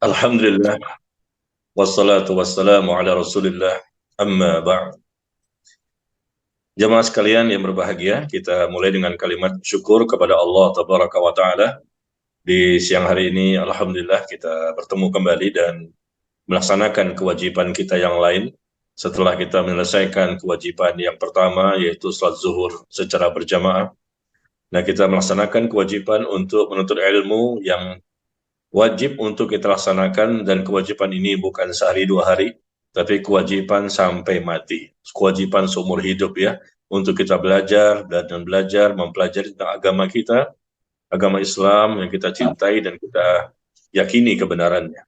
Alhamdulillah, wassalatu wassalamu ala rasulillah, amma ba'd. Jamaah sekalian yang berbahagia, kita mulai dengan kalimat syukur kepada Allah Tabaraka wa Ta'ala. Di siang hari ini, Alhamdulillah, kita bertemu kembali dan melaksanakan kewajiban kita yang lain. Setelah kita menyelesaikan kewajiban yang pertama, yaitu salat zuhur secara berjamaah. Nah, kita melaksanakan kewajiban untuk menuntut ilmu yang wajib untuk kita laksanakan, dan kewajiban ini bukan sehari dua hari, tapi kewajiban sampai mati, kewajiban seumur hidup ya, untuk kita belajar dan belajar, mempelajari tentang agama kita, agama Islam yang kita cintai dan kita yakini kebenarannya.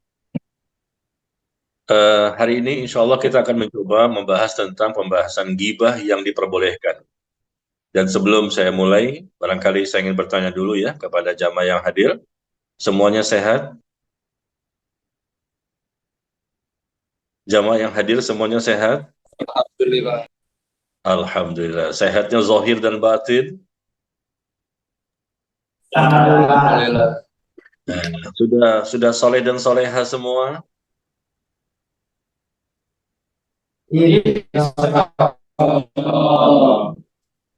Hari ini insya Allah kita akan mencoba membahas tentang pembahasan ghibah yang diperbolehkan. Dan sebelum saya mulai, barangkali saya ingin bertanya dulu ya kepada jamaah yang hadir, semuanya sehat? Jamaah yang hadir semuanya sehat? Alhamdulillah. Alhamdulillah. Sehatnya zahir dan batin. Alhamdulillah. Sudah soleh dan soleha semua.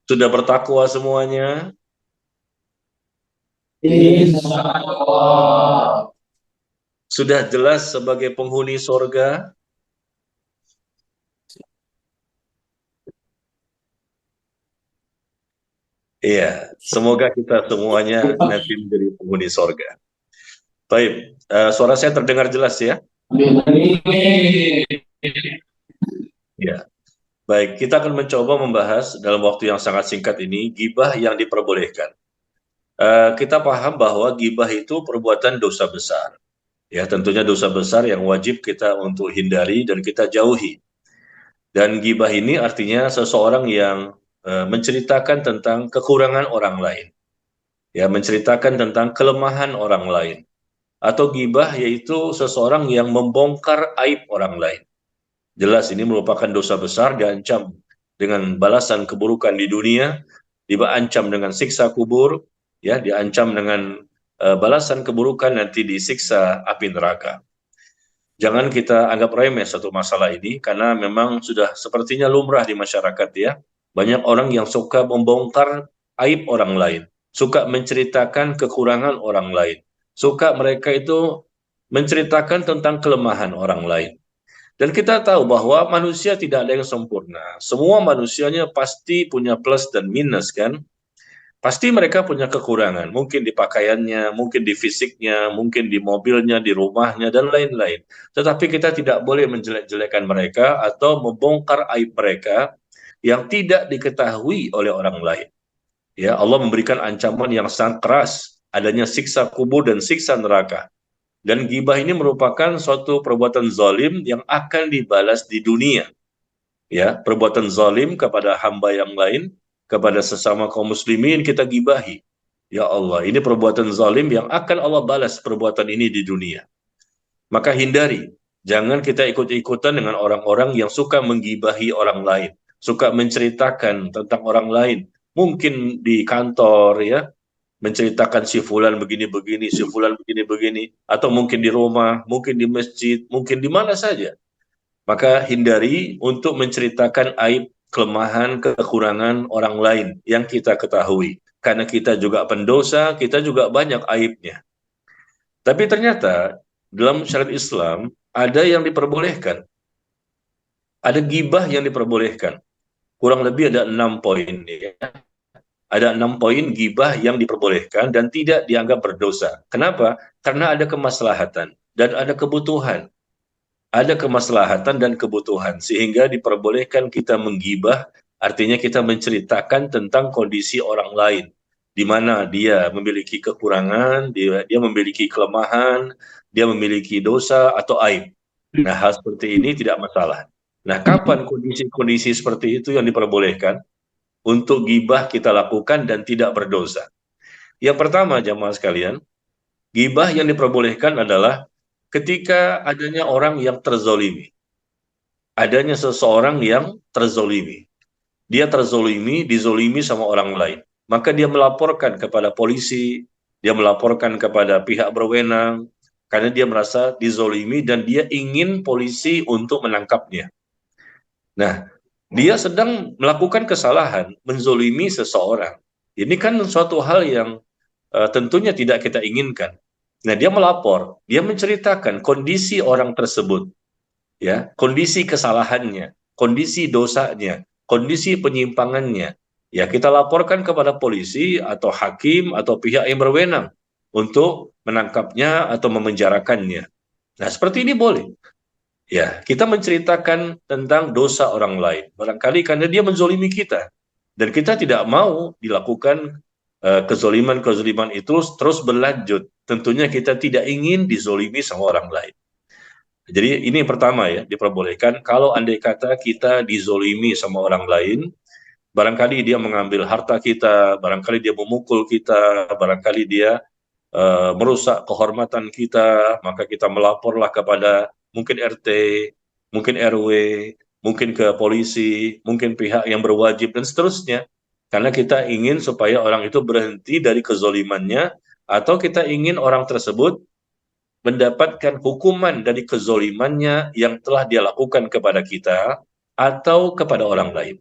Sudah bertakwa semuanya. Insyaallah. Sudah jelas sebagai penghuni sorga. Iya, semoga kita semuanya nanti menjadi penghuni sorga. Baik, suara saya terdengar jelas ya? Ya. Baik, kita akan mencoba membahas dalam waktu yang sangat singkat ini ghibah yang diperbolehkan. Kita paham bahwa ghibah itu perbuatan dosa besar. Ya, tentunya dosa besar yang wajib kita untuk hindari dan kita jauhi. Dan ghibah ini artinya seseorang yang menceritakan tentang kekurangan orang lain, ya, menceritakan tentang kelemahan orang lain. Atau ghibah yaitu seseorang yang membongkar aib orang lain. Jelas ini merupakan dosa besar, diancam dengan balasan keburukan di dunia, diancam dengan siksa kubur, ya, diancam dengan balasan keburukan nanti disiksa api neraka. Jangan kita anggap remeh satu masalah ini, karena memang sudah sepertinya lumrah di masyarakat ya. Banyak orang yang suka membongkar aib orang lain, suka menceritakan kekurangan orang lain, suka mereka itu menceritakan tentang kelemahan orang lain. Dan kita tahu bahwa manusia tidak ada yang sempurna. Semua manusianya pasti punya plus dan minus kan. Pasti mereka punya kekurangan, mungkin di pakaiannya, mungkin di fisiknya, mungkin di mobilnya, di rumahnya, dan lain-lain. Tetapi kita tidak boleh menjelek-jelekan mereka atau membongkar aib mereka yang tidak diketahui oleh orang lain. Ya, Allah memberikan ancaman yang sangat keras, adanya siksa kubur dan siksa neraka. Dan ghibah ini merupakan suatu perbuatan zalim yang akan dibalas di dunia. Ya, perbuatan zalim kepada hamba yang lain, kepada sesama kaum muslimin kita gibahi. Ya Allah, ini perbuatan zalim yang akan Allah balas perbuatan ini di dunia. Maka hindari, jangan kita ikut-ikutan dengan orang-orang yang suka menggibahi orang lain, suka menceritakan tentang orang lain. Mungkin di kantor ya, menceritakan si fulan begini-begini, si fulan begini-begini, atau mungkin di rumah, mungkin di masjid, mungkin di mana saja. Maka hindari untuk menceritakan aib, kelemahan, kekurangan orang lain yang kita ketahui. Karena kita juga pendosa, kita juga banyak aibnya. Tapi ternyata dalam syariat Islam ada yang diperbolehkan. Ada gibah yang diperbolehkan. Kurang lebih ada 6 poin. Ya. Ada 6 poin gibah yang diperbolehkan dan tidak dianggap berdosa. Kenapa? Karena ada kemaslahatan dan ada kebutuhan. Ada kemaslahatan dan kebutuhan sehingga diperbolehkan kita menggibah, artinya kita menceritakan tentang kondisi orang lain, di mana dia memiliki kekurangan, dia memiliki kelemahan, dia memiliki dosa atau aib. Nah, hal seperti ini tidak masalah. Nah, kapan kondisi-kondisi seperti itu yang diperbolehkan untuk gibah kita lakukan dan tidak berdosa? Yang pertama, jamaah sekalian, gibah yang diperbolehkan adalah ketika adanya orang yang terzolimi, adanya seseorang yang terzolimi. Dia terzolimi, dizolimi sama orang lain. Maka dia melaporkan kepada polisi, dia melaporkan kepada pihak berwenang, karena dia merasa dizolimi dan dia ingin polisi untuk menangkapnya. Nah, dia sedang melakukan kesalahan, menzolimi seseorang. Ini kan suatu hal yang tentunya tidak kita inginkan. Nah, dia melapor, dia menceritakan kondisi orang tersebut, ya, kondisi kesalahannya, kondisi dosanya, kondisi penyimpangannya. Ya, kita laporkan kepada polisi atau hakim atau pihak yang berwenang untuk menangkapnya atau memenjarakannya. Nah, seperti ini boleh. Ya, kita menceritakan tentang dosa orang lain. Barangkali karena dia menzolimi kita. Dan kita tidak mau dilakukan kezoliman-kezoliman itu terus berlanjut. Tentunya kita tidak ingin dizolimi sama orang lain. Jadi ini yang pertama ya, diperbolehkan kalau andai kata kita dizolimi sama orang lain, barangkali dia mengambil harta kita, barangkali dia memukul kita, barangkali dia merusak kehormatan kita, maka kita melaporlah kepada mungkin RT, mungkin RW, mungkin ke polisi, mungkin pihak yang berwajib, dan seterusnya. Karena kita ingin supaya orang itu berhenti dari kezolimannya, atau kita ingin orang tersebut mendapatkan hukuman dari kezolimannya yang telah dia lakukan kepada kita, atau kepada orang lain.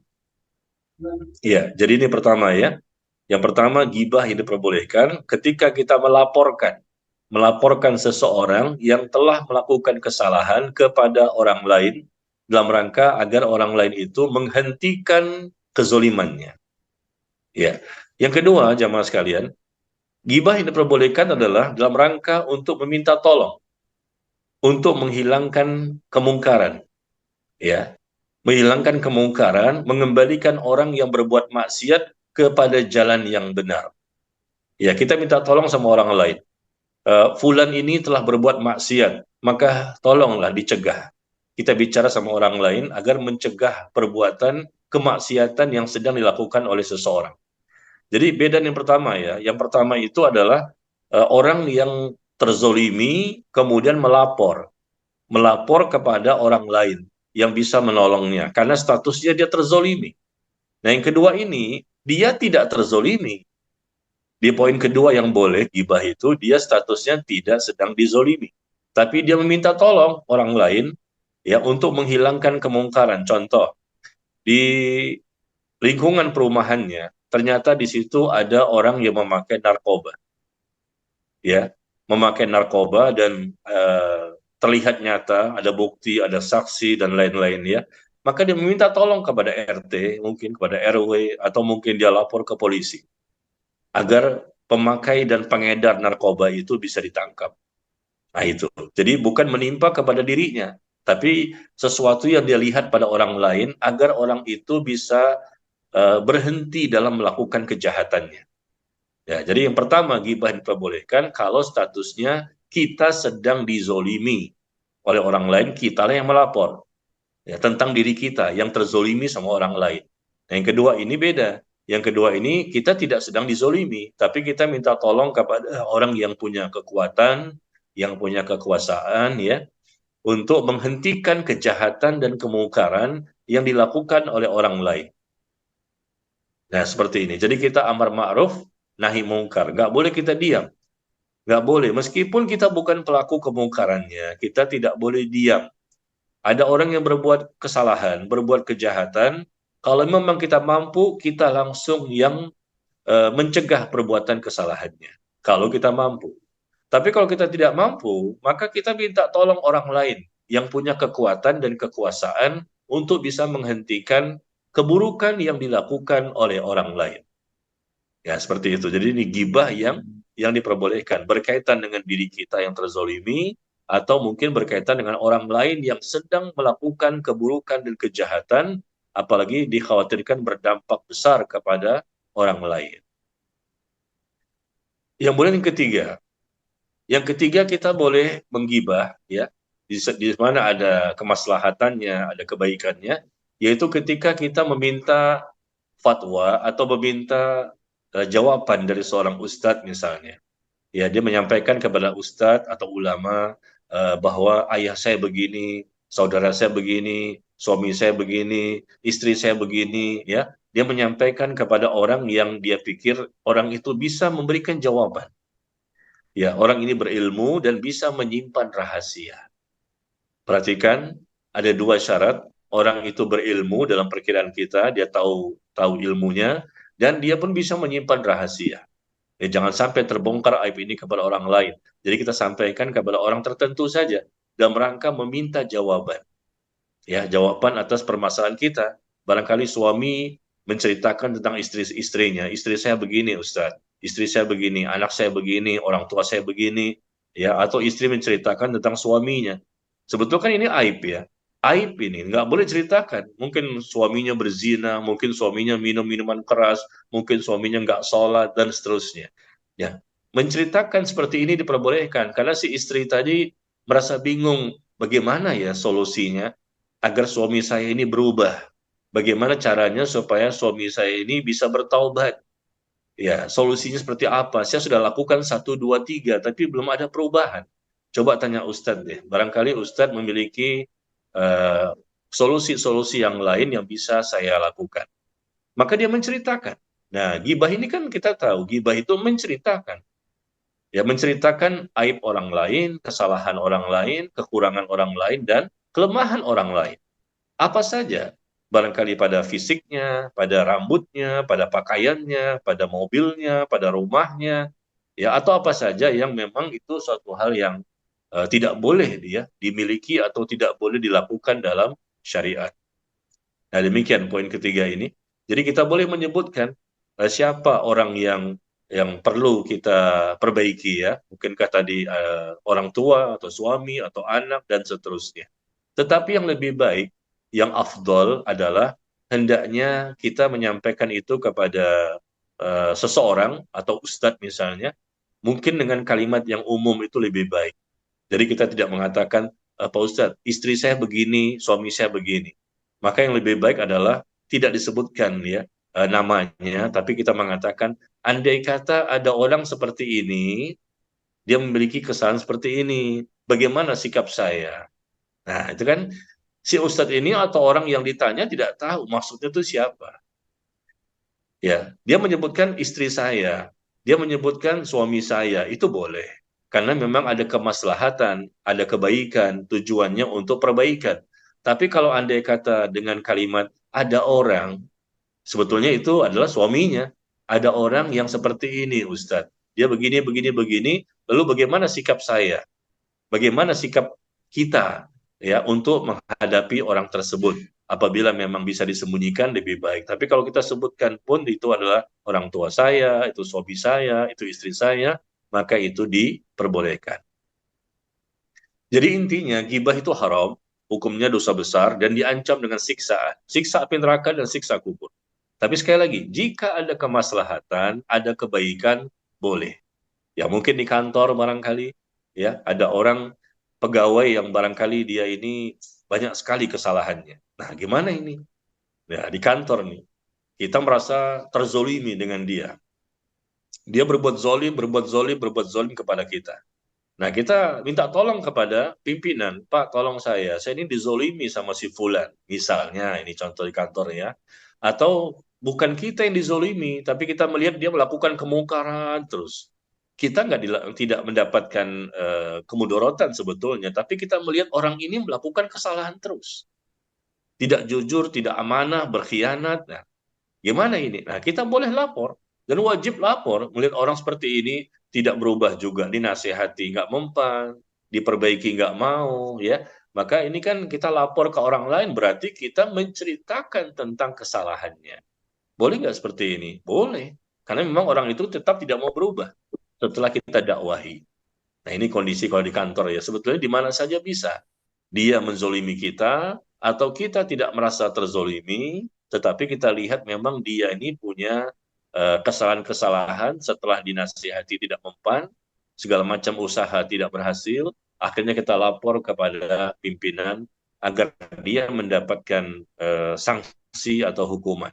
Ya, jadi ini pertama ya. Yang pertama, gibah yang diperbolehkan ketika kita melaporkan seseorang yang telah melakukan kesalahan kepada orang lain dalam rangka agar orang lain itu menghentikan kezolimannya. Ya. Yang kedua, jamaah sekalian, gibah yang diperbolehkan adalah dalam rangka untuk meminta tolong, untuk menghilangkan kemungkaran, ya. Menghilangkan kemungkaran, mengembalikan orang yang berbuat maksiat kepada jalan yang benar. Ya, kita minta tolong sama orang lain. Fulan ini telah berbuat maksiat, maka tolonglah dicegah. Kita bicara sama orang lain agar mencegah perbuatan kemaksiatan yang sedang dilakukan oleh seseorang. Jadi beda yang pertama ya. Yang pertama itu adalah orang yang terzolimi kemudian melapor kepada orang lain yang bisa menolongnya karena statusnya dia terzolimi. Nah yang kedua ini dia tidak terzolimi. Di poin kedua yang boleh gibah itu dia statusnya tidak sedang dizolimi, tapi dia meminta tolong orang lain ya untuk menghilangkan kemungkaran. Contoh di lingkungan perumahannya ternyata di situ ada orang yang memakai narkoba, ya memakai narkoba dan terlihat nyata ada bukti, ada saksi dan lain-lain ya. Maka dia meminta tolong kepada RT, mungkin kepada RW atau mungkin dia lapor ke polisi agar pemakai dan pengedar narkoba itu bisa ditangkap. Nah itu. Jadi bukan menimpa kepada dirinya, tapi sesuatu yang dia lihat pada orang lain agar orang itu bisa berhenti dalam melakukan kejahatannya. Ya, jadi yang pertama gibah diperbolehkan kalau statusnya kita sedang dizolimi oleh orang lain, kita yang melapor ya, tentang diri kita yang terzolimi sama orang lain. Nah, yang kedua ini beda. Yang kedua ini kita tidak sedang dizolimi, tapi kita minta tolong kepada orang yang punya kekuatan, yang punya kekuasaan ya, untuk menghentikan kejahatan dan kemungkaran yang dilakukan oleh orang lain. Nah, seperti ini. Jadi kita amar ma'ruf, nahi mungkar. Nggak boleh kita diam. Nggak boleh. Meskipun kita bukan pelaku kemungkarannya, kita tidak boleh diam. Ada orang yang berbuat kesalahan, berbuat kejahatan, kalau memang kita mampu, kita langsung yang mencegah perbuatan kesalahannya. Kalau kita mampu. Tapi kalau kita tidak mampu, maka kita minta tolong orang lain yang punya kekuatan dan kekuasaan untuk bisa menghentikan keburukan yang dilakukan oleh orang lain. Ya, seperti itu. Jadi ini gibah yang diperbolehkan berkaitan dengan diri kita yang terzolimi atau mungkin berkaitan dengan orang lain yang sedang melakukan keburukan dan kejahatan, apalagi dikhawatirkan berdampak besar kepada orang lain. Yang boleh yang ketiga kita boleh menggibah ya di mana ada kemaslahatannya, ada kebaikannya, yaitu ketika kita meminta fatwa atau meminta jawaban dari seorang ustadz misalnya. Ya, dia menyampaikan kepada ustadz atau ulama bahwa ayah saya begini, saudara saya begini, suami saya begini, istri saya begini, ya. Dia menyampaikan kepada orang yang dia pikir orang itu bisa memberikan jawaban. Ya, orang ini berilmu dan bisa menyimpan rahasia. Perhatikan, ada dua syarat. Orang itu berilmu dalam perkiraan kita, dia tahu tahu ilmunya, dan dia pun bisa menyimpan rahasia. Ya, jangan sampai terbongkar aib ini kepada orang lain. Jadi kita sampaikan kepada orang tertentu saja dalam rangka meminta jawaban. Ya, jawaban atas permasalahan kita. Barangkali suami menceritakan tentang istri-istrinya, istri saya begini Ustadz, istri saya begini, anak saya begini, orang tua saya begini, ya, atau istri menceritakan tentang suaminya. Sebetulnya kan ini aib ya, aib ini nggak boleh ceritakan. Mungkin suaminya berzina, mungkin suaminya minum minuman keras, mungkin suaminya nggak sholat dan seterusnya. Ya, menceritakan seperti ini diperbolehkan karena si istri tadi merasa bingung bagaimana ya solusinya agar suami saya ini berubah. Bagaimana caranya supaya suami saya ini bisa bertaubat? Ya, solusinya seperti apa? Saya sudah lakukan satu, dua, tiga, tapi belum ada perubahan. Coba tanya Ustadz deh. Barangkali Ustadz memiliki eh, solusi-solusi yang lain yang bisa saya lakukan. Maka dia menceritakan. Nah, gibah ini kan kita tahu, gibah itu menceritakan. Ya, menceritakan aib orang lain, kesalahan orang lain, kekurangan orang lain, dan kelemahan orang lain. Apa saja, barangkali pada fisiknya, pada rambutnya, pada pakaiannya, pada mobilnya, pada rumahnya, ya, atau apa saja yang memang itu suatu hal yang tidak boleh dia dimiliki atau tidak boleh dilakukan dalam syariat. Nah, demikian poin ketiga ini. Jadi kita boleh menyebutkan siapa orang yang perlu kita perbaiki ya. Mungkinkah tadi orang tua atau suami atau anak dan seterusnya. Tetapi yang lebih baik, yang afdol adalah hendaknya kita menyampaikan itu kepada seseorang atau ustadz misalnya, mungkin dengan kalimat yang umum itu lebih baik. Jadi kita tidak mengatakan, Pak Ustadz, istri saya begini, suami saya begini. Maka yang lebih baik adalah tidak disebutkan ya namanya, tapi kita mengatakan, andai kata ada orang seperti ini, dia memiliki kesalahan seperti ini, bagaimana sikap saya? Nah, itu kan si Ustadz ini atau orang yang ditanya tidak tahu maksudnya itu siapa. Ya, dia menyebutkan istri saya, dia menyebutkan suami saya, itu boleh. Karena memang ada kemaslahatan, ada kebaikan, tujuannya untuk perbaikan. Tapi kalau andai kata dengan kalimat ada orang, sebetulnya itu adalah suaminya. Ada orang yang seperti ini, Ustadz. Dia begini, begini, begini. Lalu bagaimana sikap saya? Bagaimana sikap kita ya untuk menghadapi orang tersebut? Apabila memang bisa disembunyikan lebih baik. Tapi kalau kita sebutkan pun itu adalah orang tua saya, itu suami saya, itu istri saya, maka itu diperbolehkan. Jadi intinya gibah itu haram, hukumnya dosa besar dan diancam dengan siksaan, siksa api neraka dan siksa kubur. Tapi sekali lagi, jika ada kemaslahatan, ada kebaikan, boleh. Ya mungkin di kantor barangkali, ya ada orang pegawai yang barangkali dia ini banyak sekali kesalahannya. Nah, gimana ini? Ya, di kantor nih, kita merasa terzolimi dengan dia. Dia berbuat zolim, berbuat zolim, berbuat zolim kepada kita. Nah, kita minta tolong kepada pimpinan, Pak, tolong saya ini dizolimi sama si Fulan. Misalnya, ini contoh di kantor ya. Atau bukan kita yang dizolimi, tapi kita melihat dia melakukan kemungkaran terus. Kita tidak mendapatkan kemudorotan sebetulnya, tapi kita melihat orang ini melakukan kesalahan terus. Tidak jujur, tidak amanah, berkhianat. Nah, gimana ini? Nah, kita boleh lapor dan wajib lapor melihat orang seperti ini tidak berubah juga, dinasehati nggak mempan, diperbaiki nggak mau, ya. Maka ini kan kita lapor ke orang lain berarti kita menceritakan tentang kesalahannya. Boleh nggak seperti ini? Boleh, karena memang orang itu tetap tidak mau berubah setelah kita dakwahi. Nah ini kondisi kalau di kantor ya, sebetulnya di mana saja bisa. Dia menzolimi kita, atau kita tidak merasa terzolimi, tetapi kita lihat memang dia ini punya kesalahan-kesalahan setelah dinasihati tidak mempan, segala macam usaha tidak berhasil, akhirnya kita lapor kepada pimpinan agar dia mendapatkan sanksi atau hukuman.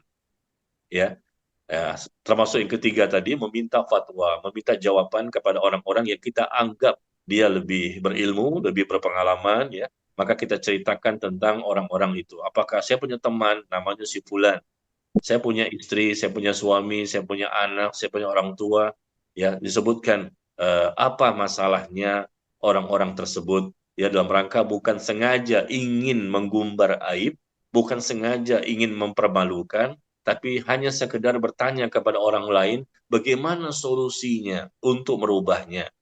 Ya, ya, termasuk yang ketiga tadi meminta fatwa, meminta jawaban kepada orang-orang yang kita anggap dia lebih berilmu, lebih berpengalaman, ya. Maka kita ceritakan tentang orang-orang itu. Apakah saya punya teman namanya si Fulan, saya punya istri, saya punya suami, saya punya anak, saya punya orang tua, ya disebutkan. apa masalahnya orang-orang tersebut, ya dalam rangka bukan sengaja ingin menggumbar aib, bukan sengaja ingin mempermalukan, tapi hanya sekedar bertanya kepada orang lain bagaimana solusinya untuk merubahnya,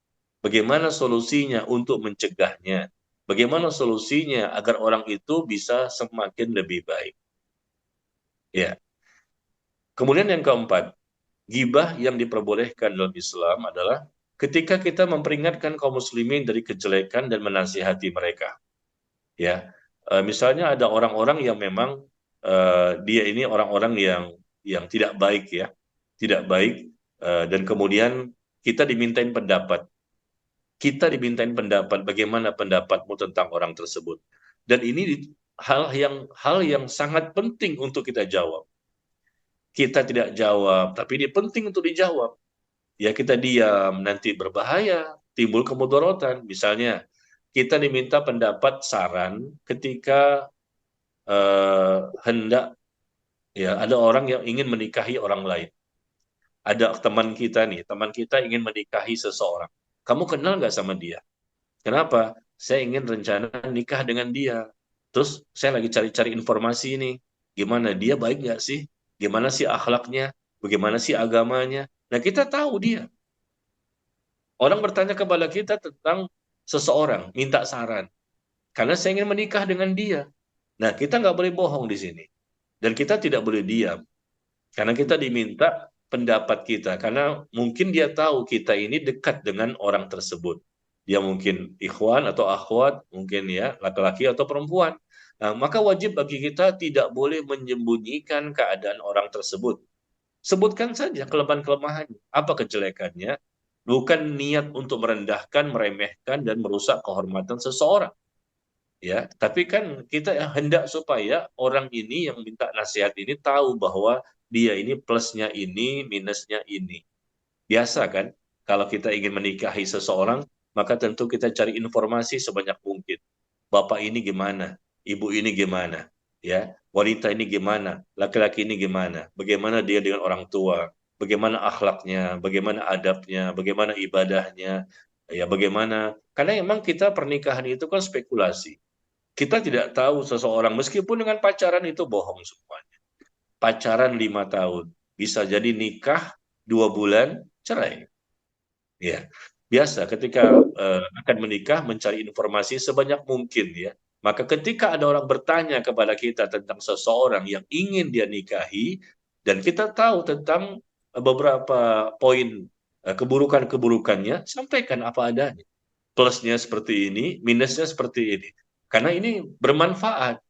bagaimana solusinya untuk mencegahnya, bagaimana solusinya agar orang itu bisa semakin lebih baik. Ya. Kemudian yang keempat, gibah yang diperbolehkan dalam Islam adalah ketika kita memperingatkan kaum muslimin dari kejelekan dan menasihati mereka. Ya, misalnya ada orang-orang yang memang dia ini orang-orang yang tidak baik ya, tidak baik, dan kemudian kita dimintain pendapat. Kita dimintain pendapat, bagaimana pendapatmu tentang orang tersebut. Dan ini hal yang sangat penting untuk kita jawab. Kita tidak jawab, tapi ini penting untuk dijawab. Ya kita diam, nanti berbahaya, timbul kemudorotan. Misalnya, kita diminta pendapat saran ketika hendak, ya ada orang yang ingin menikahi orang lain. Ada teman kita nih, teman kita ingin menikahi seseorang. Kamu kenal nggak sama dia? Kenapa? Saya ingin rencana nikah dengan dia. Terus saya lagi cari-cari informasi ini. Gimana dia baik nggak sih? Gimana sih akhlaknya? Bagaimana sih agamanya? Nah kita tahu dia. Orang bertanya kepada kita tentang seseorang, minta saran. Karena saya ingin menikah dengan dia. Nah kita nggak boleh bohong di sini. Dan kita tidak boleh diam. Karena kita diminta pendapat kita. Karena mungkin dia tahu kita ini dekat dengan orang tersebut. Dia mungkin ikhwan atau akhwat, mungkin ya laki-laki atau perempuan. Nah, maka wajib bagi kita tidak boleh menyembunyikan keadaan orang tersebut. Sebutkan saja kelemahan-kelemahannya, apa kejelekannya, bukan niat untuk merendahkan, meremehkan, dan merusak kehormatan seseorang. Ya, tapi kan kita hendak supaya orang ini yang minta nasihat ini tahu bahwa dia ini plusnya ini, minusnya ini. Biasa kan, kalau kita ingin menikahi seseorang, maka tentu kita cari informasi sebanyak mungkin. Bapak ini gimana? Ibu ini gimana? Ya, wanita ini gimana? Laki-laki ini gimana? Bagaimana dia dengan orang tua? Bagaimana akhlaknya? Bagaimana adabnya? Bagaimana ibadahnya? Ya, bagaimana? Karena memang kita pernikahan itu kan spekulasi. Kita tidak tahu seseorang, meskipun dengan pacaran itu bohong semuanya. Pacaran 5 tahun, bisa jadi nikah 2 bulan, cerai. Ya, biasa ketika akan menikah mencari informasi sebanyak mungkin ya. Maka ketika ada orang bertanya kepada kita tentang seseorang yang ingin dia nikahi dan kita tahu tentang beberapa poin keburukan-keburukannya, sampaikan apa adanya. Plusnya seperti ini, minusnya seperti ini. Karena ini bermanfaat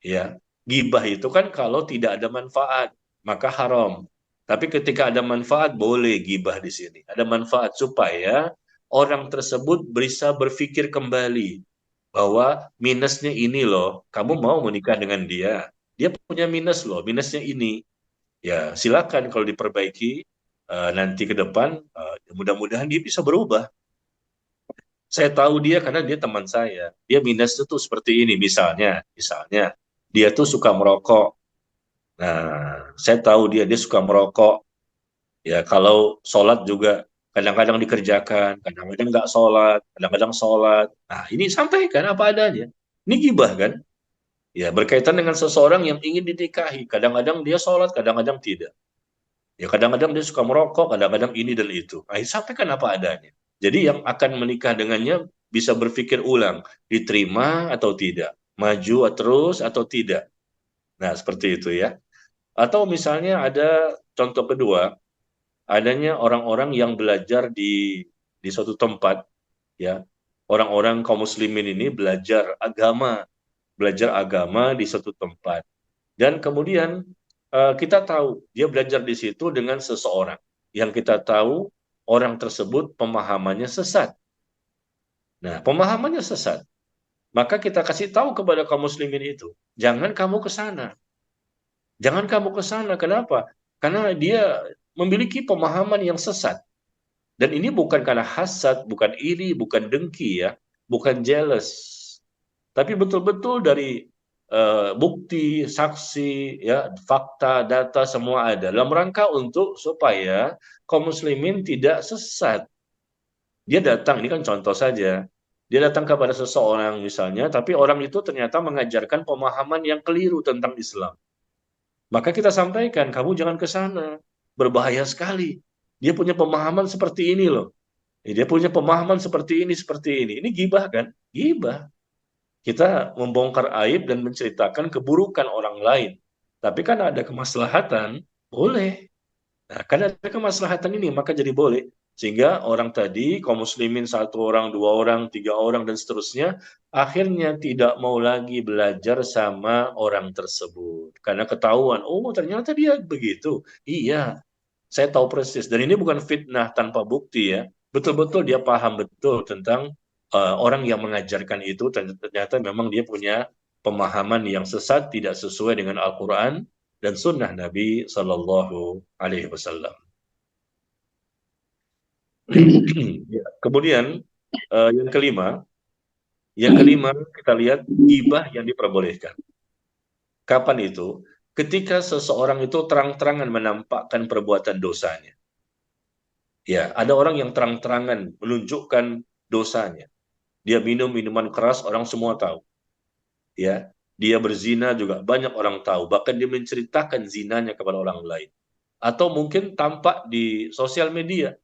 ya. Gibah itu kan kalau tidak ada manfaat maka haram. Tapi ketika ada manfaat boleh gibah di sini. Ada manfaat supaya orang tersebut bisa berpikir kembali bahwa minusnya ini loh. Kamu mau menikah dengan dia, dia punya minus loh. Minusnya ini. Ya silakan kalau diperbaiki nanti ke depan mudah-mudahan dia bisa berubah. Saya tahu dia karena dia teman saya. Dia minusnya tuh seperti ini misalnya dia tuh suka merokok. Nah, saya tahu dia suka merokok. Ya, kalau sholat juga kadang-kadang dikerjakan, kadang-kadang nggak sholat, kadang-kadang sholat. Nah, ini sampaikan apa adanya. Ini gibah kan? Ya, berkaitan dengan seseorang yang ingin dinikahi. Kadang-kadang dia sholat, kadang-kadang tidak. Ya, kadang-kadang dia suka merokok, kadang-kadang ini dan itu. Nah, sampaikan apa adanya. Jadi yang akan menikah dengannya bisa berpikir ulang, diterima atau tidak, maju terus atau tidak. Nah, seperti itu ya. Atau misalnya ada contoh kedua, adanya orang-orang yang belajar di suatu tempat, ya. Orang-orang kaum muslimin ini belajar agama di suatu tempat. Dan kemudian kita tahu dia belajar di situ dengan seseorang yang kita tahu orang tersebut pemahamannya sesat. Nah, pemahamannya sesat. Maka kita kasih tahu kepada kaum muslimin itu, jangan kamu ke sana. Jangan kamu ke sana. Kenapa? Karena dia memiliki pemahaman yang sesat. Dan ini bukan karena hasad, bukan iri, bukan dengki ya, bukan jealous. Tapi betul-betul dari bukti, saksi, ya, fakta, data semua ada dalam rangka untuk supaya kaum muslimin tidak sesat. Dia datang, ini kan contoh saja. Dia datang kepada seseorang misalnya, tapi orang itu ternyata mengajarkan pemahaman yang keliru tentang Islam. Maka kita sampaikan, kamu jangan ke sana. Berbahaya sekali. Dia punya pemahaman seperti ini loh. Dia punya pemahaman seperti ini, seperti ini. Ini gibah kan? Gibah. Kita membongkar aib dan menceritakan keburukan orang lain. Tapi kan ada kemaslahatan, boleh. Nah, karena ada kemaslahatan ini, maka jadi boleh. Sehingga orang tadi, kaum muslimin satu orang, dua orang, tiga orang, dan seterusnya, akhirnya tidak mau lagi belajar sama orang tersebut. Karena ketahuan, oh ternyata dia begitu. Iya, saya tahu persis. Dan ini bukan fitnah tanpa bukti ya. Betul-betul dia paham betul tentang orang yang mengajarkan itu, ternyata memang dia punya pemahaman yang sesat, tidak sesuai dengan Al-Quran dan Sunnah Nabi Sallallahu Alaihi Wasallam. Ya, kemudian yang kelima kita lihat gibah yang diperbolehkan. Kapan itu? Ketika seseorang itu terang-terangan menampakkan perbuatan dosanya. Ya, ada orang yang terang-terangan menunjukkan dosanya. Dia minum minuman keras, orang semua tahu. Ya, dia berzina juga banyak orang tahu. Bahkan dia menceritakan zinanya kepada orang lain. Atau mungkin tampak di sosial media.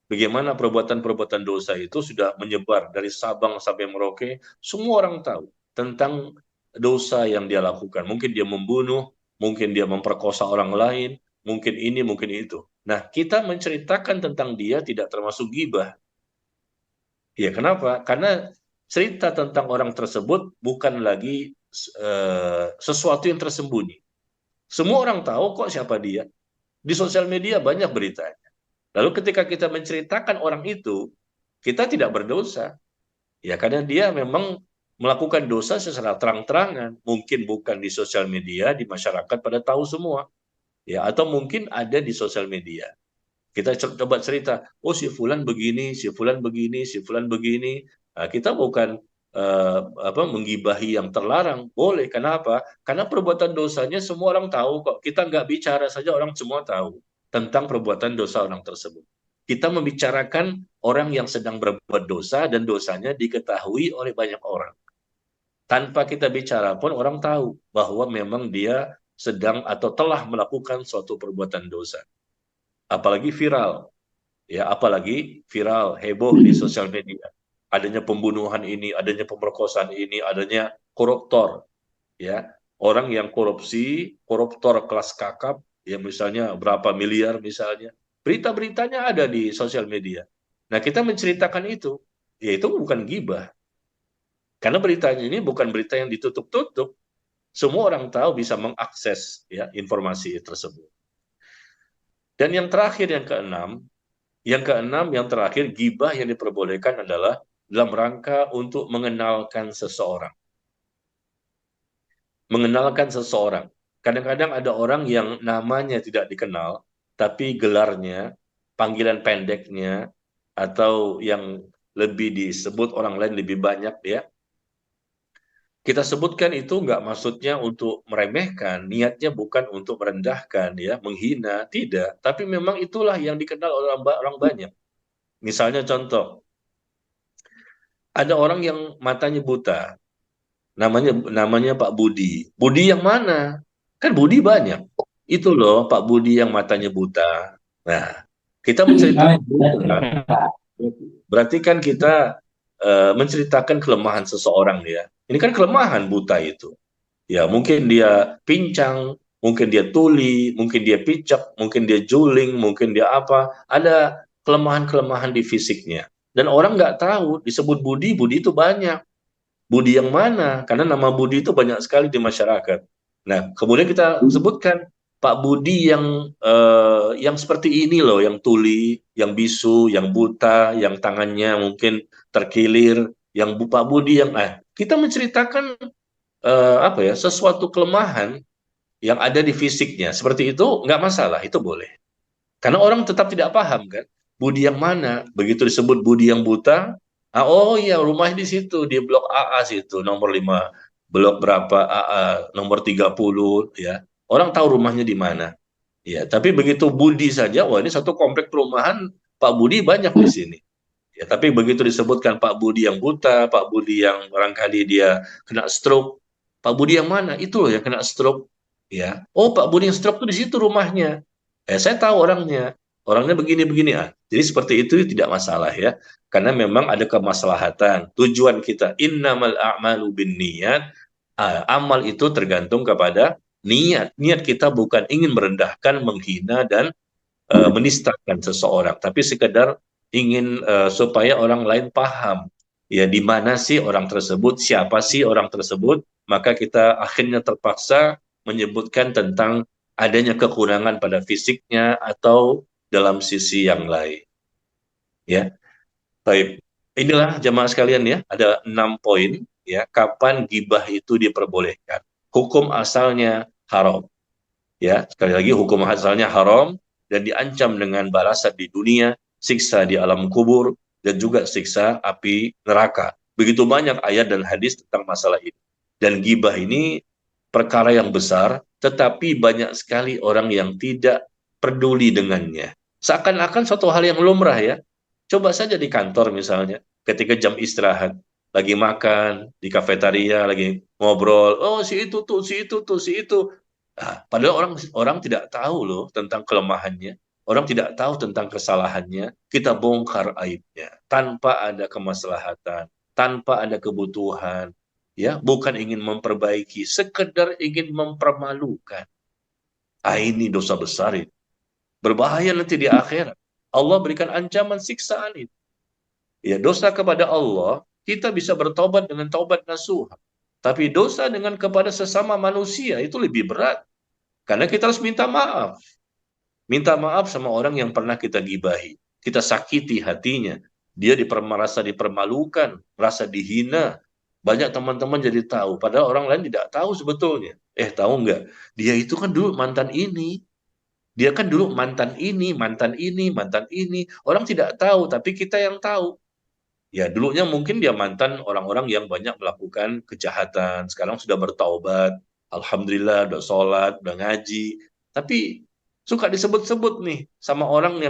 Bagaimana perbuatan-perbuatan dosa itu sudah menyebar dari Sabang sampai Merauke, semua orang tahu tentang dosa yang dia lakukan. Mungkin dia membunuh, mungkin dia memperkosa orang lain, mungkin ini, mungkin itu. Nah, kita menceritakan tentang dia tidak termasuk gibah. Ya, kenapa? Karena cerita tentang orang tersebut bukan lagi sesuatu yang tersembunyi. Semua orang tahu kok siapa dia. Di sosial media banyak beritanya. Lalu ketika kita menceritakan orang itu, kita tidak berdosa. Ya, karena dia memang melakukan dosa secara terang-terangan. Mungkin bukan di sosial media, di masyarakat pada tahu semua. Ya, atau mungkin ada di sosial media. Kita coba cerita, oh si Fulan begini, si Fulan begini, si Fulan begini. Nah, kita bukan menggibahi yang terlarang. Boleh, kenapa? Karena perbuatan dosanya semua orang tahu kok. Kita nggak bicara saja orang semua tahu tentang perbuatan dosa orang tersebut. Kita membicarakan orang yang sedang berbuat dosa dan dosanya diketahui oleh banyak orang. Tanpa kita bicara pun orang tahu bahwa memang dia sedang atau telah melakukan suatu perbuatan dosa. Apalagi viral, heboh di sosial media. Adanya pembunuhan ini, adanya pemerkosaan ini, adanya koruptor, ya. Orang yang koruptor kelas kakap, yang misalnya berapa miliar misalnya. Berita-beritanya ada di sosial media. Nah, kita menceritakan itu, ya itu bukan gibah. Karena beritanya ini bukan berita yang ditutup-tutup. Semua orang tahu bisa mengakses ya informasi tersebut. Dan yang terakhir, yang terakhir, gibah yang diperbolehkan adalah dalam rangka untuk mengenalkan seseorang. Mengenalkan seseorang. Kadang-kadang ada orang yang namanya tidak dikenal, tapi gelarnya, panggilan pendeknya, atau yang lebih disebut orang lain lebih banyak ya. Kita sebutkan itu nggak maksudnya untuk meremehkan, niatnya bukan untuk merendahkan, ya, menghina, tidak. Tapi memang itulah yang dikenal oleh orang banyak. Misalnya contoh, ada orang yang matanya buta, namanya Pak Budi. Budi yang mana? Kan Budi banyak. Itu loh Pak Budi yang matanya buta. Nah, kita menceritakan buta, berarti kan kita menceritakan kelemahan seseorang ya. Ini kan kelemahan buta itu. Ya, mungkin dia pincang, mungkin dia tuli, mungkin dia picak, mungkin dia juling, mungkin dia apa. Ada kelemahan-kelemahan di fisiknya. Dan orang nggak tahu, disebut Budi, Budi itu banyak. Budi yang mana? Karena nama Budi itu banyak sekali di masyarakat. Nah, kemudian kita sebutkan Pak Budi yang seperti ini loh, yang tuli, yang bisu, yang buta, yang tangannya mungkin terkilir, yang Pak Budi yang kita menceritakan sesuatu kelemahan yang ada di fisiknya. Seperti itu nggak masalah, itu boleh. Karena orang tetap tidak paham kan, Budi yang mana? Begitu disebut Budi yang buta, oh iya rumahnya di situ, di blok AA situ, nomor 5, blok berapa AA, nomor 30, ya. Orang tahu rumahnya di mana. Ya, tapi begitu Budi saja, wah ini satu komplek perumahan Pak Budi banyak di sini. Ya, tapi begitu disebutkan Pak Budi yang buta, Pak Budi yang barangkali dia kena stroke, Pak Budi yang mana? Itu loh yang kena stroke. Ya, oh Pak Budi yang stroke itu di situ rumahnya. Saya tahu orangnya, orangnya begini-begini. Jadi seperti itu tidak masalah ya, karena memang ada kemaslahatan. Tujuan kita innamal a'malu binniyat. Amal itu tergantung kepada niat. Niat kita bukan ingin merendahkan, menghina dan menistakan seseorang, tapi sekedar ingin supaya orang lain paham ya di mana sih orang tersebut, siapa sih orang tersebut, maka kita akhirnya terpaksa menyebutkan tentang adanya kekurangan pada fisiknya atau dalam sisi yang lain. Ya, baik. Inilah jamaah sekalian ya, ada 6 poin ya, kapan gibah itu diperbolehkan. Hukum asalnya haram. Ya, sekali lagi hukum asalnya haram dan diancam dengan balasan di dunia, siksa di alam kubur, dan juga siksa api neraka. Begitu banyak ayat dan hadis tentang masalah ini. Dan gibah ini perkara yang besar, tetapi banyak sekali orang yang tidak peduli dengannya. Seakan-akan suatu hal yang lumrah ya. Coba saja di kantor misalnya, ketika jam istirahat, lagi makan, di kafetaria, lagi ngobrol, oh si itu tuh, si itu tuh, si itu. Padahal orang orang tidak tahu loh tentang kelemahannya, orang tidak tahu tentang kesalahannya. Kita bongkar aibnya tanpa ada kemaslahatan, tanpa ada kebutuhan, ya, bukan ingin memperbaiki, sekedar ingin mempermalukan. Ini dosa besar itu, berbahaya nanti di akhirat. Allah berikan ancaman siksaan itu. Ya, dosa kepada Allah kita bisa bertobat dengan taubat nasuha, tapi dosa dengan kepada sesama manusia itu lebih berat. Karena kita harus minta maaf. Minta maaf sama orang yang pernah kita gibahi. Kita sakiti hatinya. Dia merasa dipermalukan, merasa dihina. Banyak teman-teman jadi tahu, padahal orang lain tidak tahu sebetulnya. Tahu nggak? Dia itu kan dulu mantan ini. Dia kan dulu mantan ini, mantan ini, mantan ini. Orang tidak tahu, tapi kita yang tahu. Ya, dulunya mungkin dia mantan orang-orang yang banyak melakukan kejahatan. Sekarang sudah bertaubat. Alhamdulillah, udah sholat, udah ngaji. Tapi suka disebut-sebut nih sama orang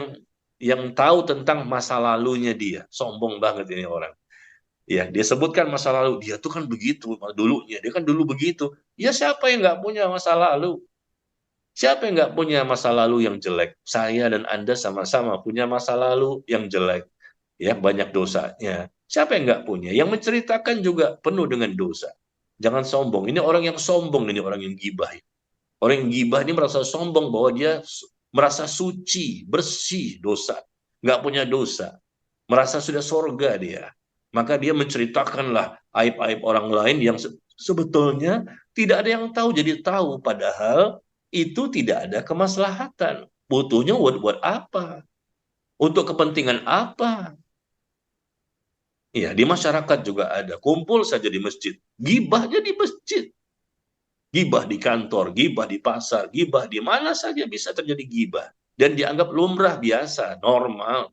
yang tahu tentang masa lalunya dia. Sombong banget ini orang. Ya, dia sebutkan masa lalu. Dia tuh kan begitu dulunya. Dia kan dulu begitu. Ya siapa yang nggak punya masa lalu? Siapa yang nggak punya masa lalu yang jelek? Saya dan Anda sama-sama punya masa lalu yang jelek, ya, banyak dosanya. Siapa yang nggak punya? Yang menceritakan juga penuh dengan dosa. Jangan sombong. Ini orang yang sombong, ini orang yang gibah. Orang yang gibah ini merasa sombong bahwa dia merasa suci, bersih dosa, nggak punya dosa, merasa sudah sorga dia. Maka dia menceritakanlah aib-aib orang lain yang sebetulnya tidak ada yang tahu jadi tahu, padahal itu tidak ada kemaslahatan. Butuhnya buat apa? Untuk kepentingan apa? Ya, di masyarakat juga ada. Kumpul saja di masjid. Gibahnya di masjid. Gibah di kantor, gibah di pasar, gibah di mana saja bisa terjadi gibah. Dan dianggap lumrah, biasa, normal.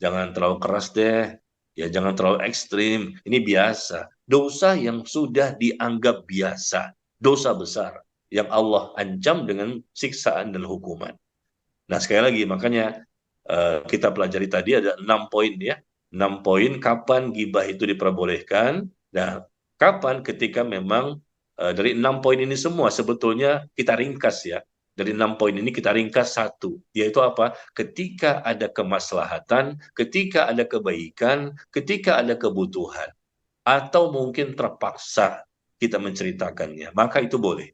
Jangan terlalu keras deh. Ya, jangan terlalu ekstrim. Ini biasa. Dosa yang sudah dianggap biasa. Dosa besar. Yang Allah ancam dengan siksaan dan hukuman. Nah, sekali lagi, makanya kita pelajari tadi ada 6 poin ya. 6 poin kapan gibah itu diperbolehkan. Nah, kapan ketika memang dari 6 poin ini semua sebetulnya kita ringkas ya. Dari 6 poin ini kita ringkas satu, yaitu apa? Ketika ada kemaslahatan, ketika ada kebaikan, ketika ada kebutuhan, atau mungkin terpaksa kita menceritakannya, maka itu boleh.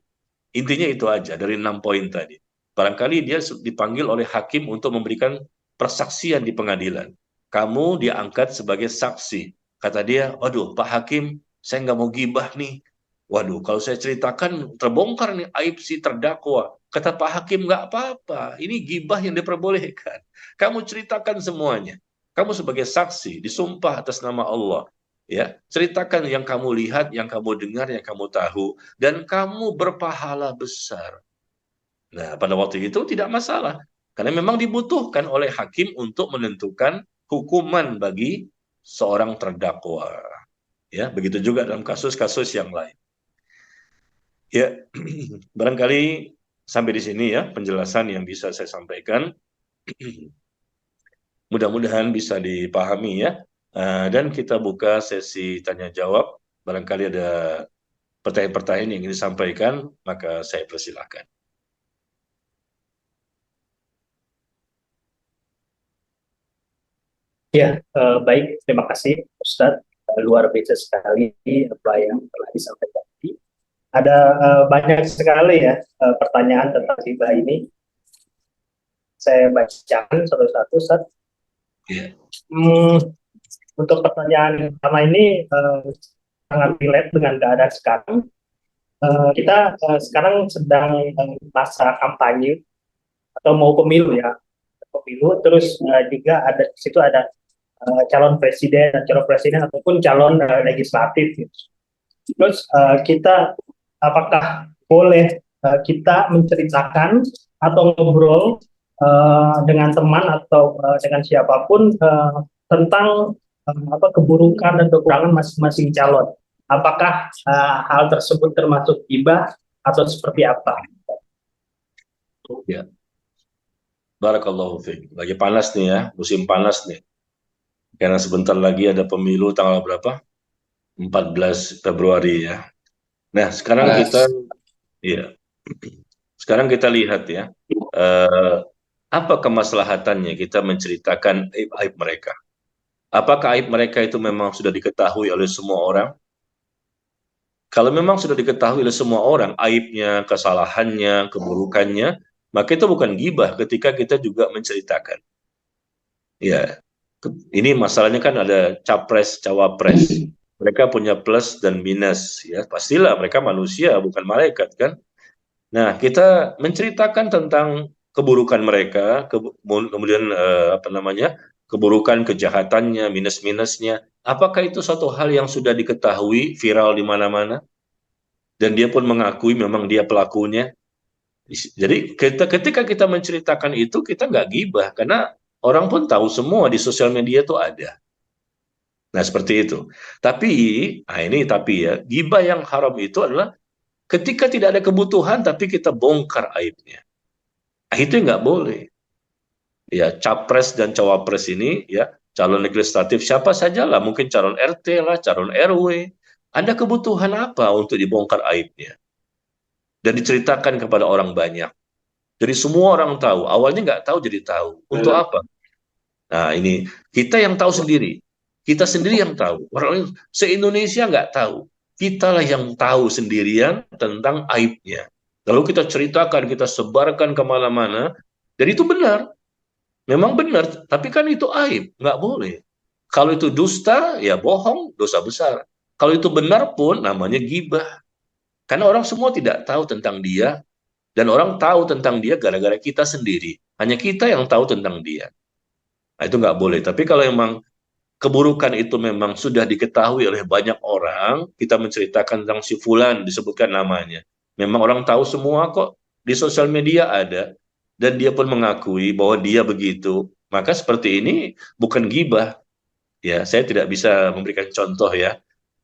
Intinya itu aja dari 6 poin tadi. Barangkali dia dipanggil oleh hakim untuk memberikan persaksian di pengadilan. Kamu diangkat sebagai saksi. Kata dia, waduh Pak Hakim, saya nggak mau gibah nih. Waduh, kalau saya ceritakan terbongkar nih aib si terdakwa. Kata Pak Hakim, nggak apa-apa. Ini gibah yang diperbolehkan. Kamu ceritakan semuanya. Kamu sebagai saksi, disumpah atas nama Allah. Ya, ceritakan yang kamu lihat, yang kamu dengar, yang kamu tahu, dan kamu berpahala besar. Nah, pada waktu itu tidak masalah, karena memang dibutuhkan oleh hakim untuk menentukan hukuman bagi seorang terdakwa. Ya, begitu juga dalam kasus-kasus yang lain. Ya, barangkali sampai di sini ya penjelasan yang bisa saya sampaikan. Mudah-mudahan bisa dipahami ya. Dan kita buka sesi tanya jawab. Barangkali ada pertanyaan-pertanyaan yang ingin disampaikan, maka saya persilahkan. Ya, baik. Terima kasih, Ustadz. Luar biasa sekali apa yang telah disampaikan tadi. Ada banyak sekali ya pertanyaan tentang riba ini. Saya bacakan satu-satu, Ustadz. Iya. Untuk pertanyaan pertama ini sangat relate dengan keadaan sekarang. Kita sekarang sedang masa kampanye atau mau pemilu ya, pemilu. Terus juga ada di situ ada calon presiden ataupun calon legislatif. Gitu. Terus kita apakah boleh kita menceritakan atau ngobrol dengan teman atau dengan siapapun tentang keburukan dan kekurangan masing-masing calon? Apakah hal tersebut termasuk ghibah atau seperti apa? Ya. Barakallahu fiik. Lagi panas nih ya, musim panas nih. Karena sebentar lagi ada pemilu tanggal berapa? 14 Februari ya. Nah, sekarang iya. Sekarang kita lihat ya, apa kemaslahatannya kita menceritakan aib mereka? Apakah aib mereka itu memang sudah diketahui oleh semua orang? Kalau memang sudah diketahui oleh semua orang, aibnya, kesalahannya, keburukannya, maka itu bukan ghibah ketika kita juga menceritakan. Ya, ini masalahnya kan ada capres, cawapres. Mereka punya plus dan minus, ya pastilah mereka manusia bukan malaikat kan. Nah, kita menceritakan tentang keburukan mereka, kemudian keburukan, kejahatannya, minus-minusnya. Apakah itu suatu hal yang sudah diketahui, viral di mana-mana, dan dia pun mengakui memang dia pelakunya? Jadi ketika kita menceritakan itu, kita nggak gibah, karena orang pun tahu semua di sosial media itu ada. Nah, seperti itu. Tapi, ya, gibah yang haram itu adalah ketika tidak ada kebutuhan, tapi kita bongkar aibnya. Nah, itu nggak boleh. Ya, capres dan cawapres ini, ya, calon legislatif siapa saja lah, mungkin calon RT lah, calon RW. Ada kebutuhan apa untuk dibongkar aibnya? Dan diceritakan kepada orang banyak. Jadi semua orang tahu. Awalnya nggak tahu jadi tahu. Untuk apa? Nah, ini kita yang tahu sendiri. Kita sendiri yang tahu. Orang lain se-Indonesia nggak tahu. Kitalah yang tahu sendirian tentang aibnya. Lalu kita ceritakan, kita sebarkan kemana-mana. Dan itu benar. Memang benar. Tapi kan itu aib. Nggak boleh. Kalau itu dusta, ya bohong, dosa besar. Kalau itu benar pun namanya gibah. Karena orang semua tidak tahu tentang dia. Dan orang tahu tentang dia gara-gara kita sendiri. Hanya kita yang tahu tentang dia. Nah, itu nggak boleh. Tapi kalau memang keburukan itu memang sudah diketahui oleh banyak orang, kita menceritakan tentang si Fulan, disebutkan namanya. Memang orang tahu semua kok, di sosial media ada, dan dia pun mengakui bahwa dia begitu. Maka seperti ini bukan gibah. Ya, saya tidak bisa memberikan contoh ya,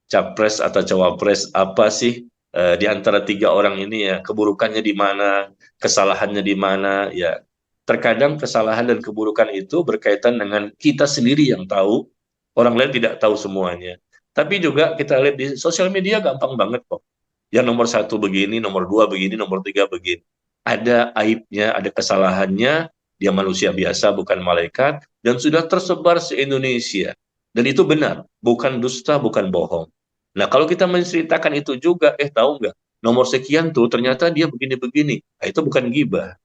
capres atau cawapres apa sih di antara tiga orang ini ya, keburukannya di mana, kesalahannya di mana, ya. Terkadang kesalahan dan keburukan itu berkaitan dengan kita sendiri yang tahu, orang lain tidak tahu semuanya. Tapi juga kita lihat di sosial media gampang banget kok. Yang nomor satu begini, nomor dua begini, nomor tiga begini. Ada aibnya, ada kesalahannya, dia manusia biasa, bukan malaikat, dan sudah tersebar se-Indonesia. Dan itu benar, bukan dusta, bukan bohong. Nah, kalau kita menceritakan itu juga, tahu nggak, nomor sekian tuh ternyata dia begini-begini. Nah, itu bukan gibah.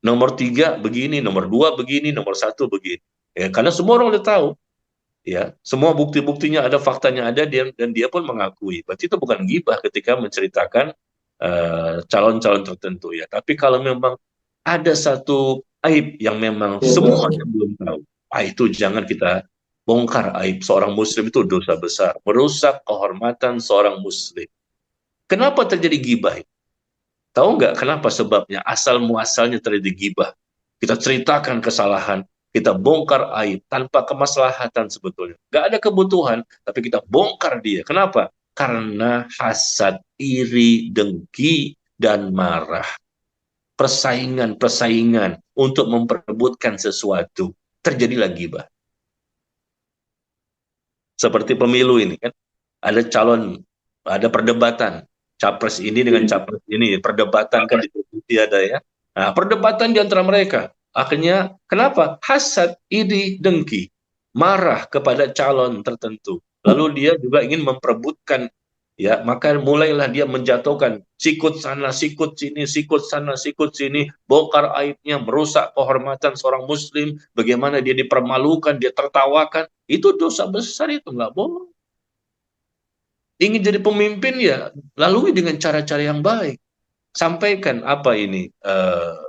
Nomor tiga begini, nomor dua begini, nomor satu begini. Ya, karena semua orang udah tahu. Ya, semua bukti-buktinya ada, faktanya ada, dan dia pun mengakui. Berarti itu bukan gibah ketika menceritakan calon-calon tertentu ya. Tapi kalau memang ada satu aib yang memang semuanya belum tahu, itu jangan kita bongkar aib. Seorang muslim itu dosa besar, merusak kehormatan seorang muslim. Kenapa terjadi gibah? Tahu nggak kenapa sebabnya? Asal muasalnya terjadi gibah. Kita ceritakan kesalahan, kita bongkar aib tanpa kemaslahatan sebetulnya. Nggak ada kebutuhan, tapi kita bongkar dia. Kenapa? Karena hasad, iri, dengki, dan marah. Persaingan-persaingan untuk memperebutkan sesuatu. Terjadilah gibah. Seperti pemilu ini kan, ada calon, ada perdebatan capres ini dengan capres ini, perdebatan kan di ada ya. Nah, perdebatan di antara mereka. Akhirnya kenapa? Hasad, iri, dengki, marah kepada calon tertentu. Lalu dia juga ingin memperebutkan, ya, maka mulailah dia menjatuhkan sikut sana, sikut sini, sikut sana, sikut sini, bongkar aibnya, merusak kehormatan seorang muslim, bagaimana dia dipermalukan, dia tertawakan. Itu dosa besar, itu nggak boleh. Ingin jadi pemimpin ya lalui dengan cara-cara yang baik. Sampaikan apa ini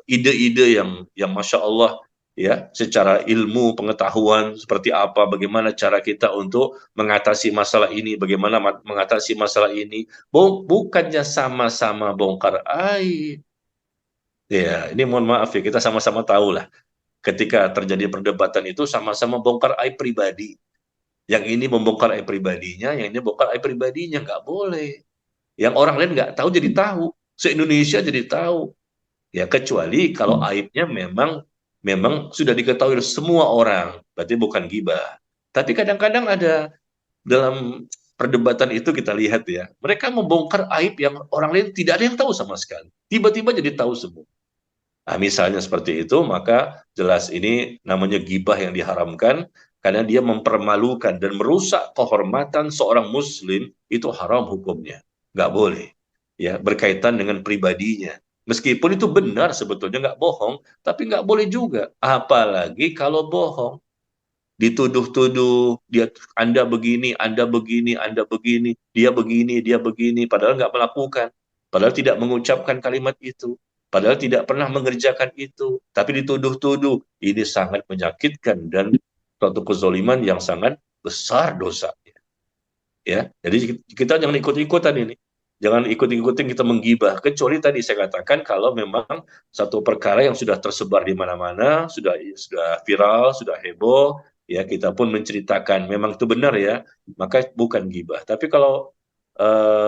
ide-ide yang masya Allah, ya, secara ilmu pengetahuan seperti apa, bagaimana cara kita untuk mengatasi masalah ini, bagaimana mengatasi masalah ini. Bukannya sama-sama bongkar aib. Ya, ini mohon maaf ya, kita sama-sama tahu lah. Ketika terjadi perdebatan itu sama-sama bongkar aib pribadi. Yang ini membongkar aib pribadinya, yang ini bongkar aib pribadinya, nggak boleh. Yang orang lain nggak tahu jadi tahu, se-Indonesia jadi tahu. Ya kecuali kalau aibnya memang memang sudah diketahui oleh semua orang, berarti bukan gibah. Tapi kadang-kadang ada dalam perdebatan itu kita lihat ya, mereka membongkar aib yang orang lain tidak ada yang tahu sama sekali. Tiba-tiba jadi tahu semua. Nah, misalnya seperti itu, maka jelas ini namanya gibah yang diharamkan karena dia mempermalukan dan merusak kehormatan seorang muslim, itu haram hukumnya. Nggak boleh. Ya, berkaitan dengan pribadinya. Meskipun itu benar sebetulnya nggak bohong, tapi nggak boleh juga. Apalagi kalau bohong. Dituduh-tuduh, dia Anda begini, Anda begini, Anda begini, dia begini, padahal nggak melakukan. Padahal tidak mengucapkan kalimat itu. Padahal tidak pernah mengerjakan itu, tapi dituduh-tuduh. Ini sangat menyakitkan dan suatu kezoliman yang sangat besar dosanya. Ya, jadi kita jangan ikut-ikutan ini. Jangan ikut-ikutin kita menggibah. Kecuali tadi saya katakan kalau memang satu perkara yang sudah tersebar di mana-mana, sudah viral, sudah heboh, ya kita pun menceritakan memang itu benar ya, maka bukan gibah. Tapi kalau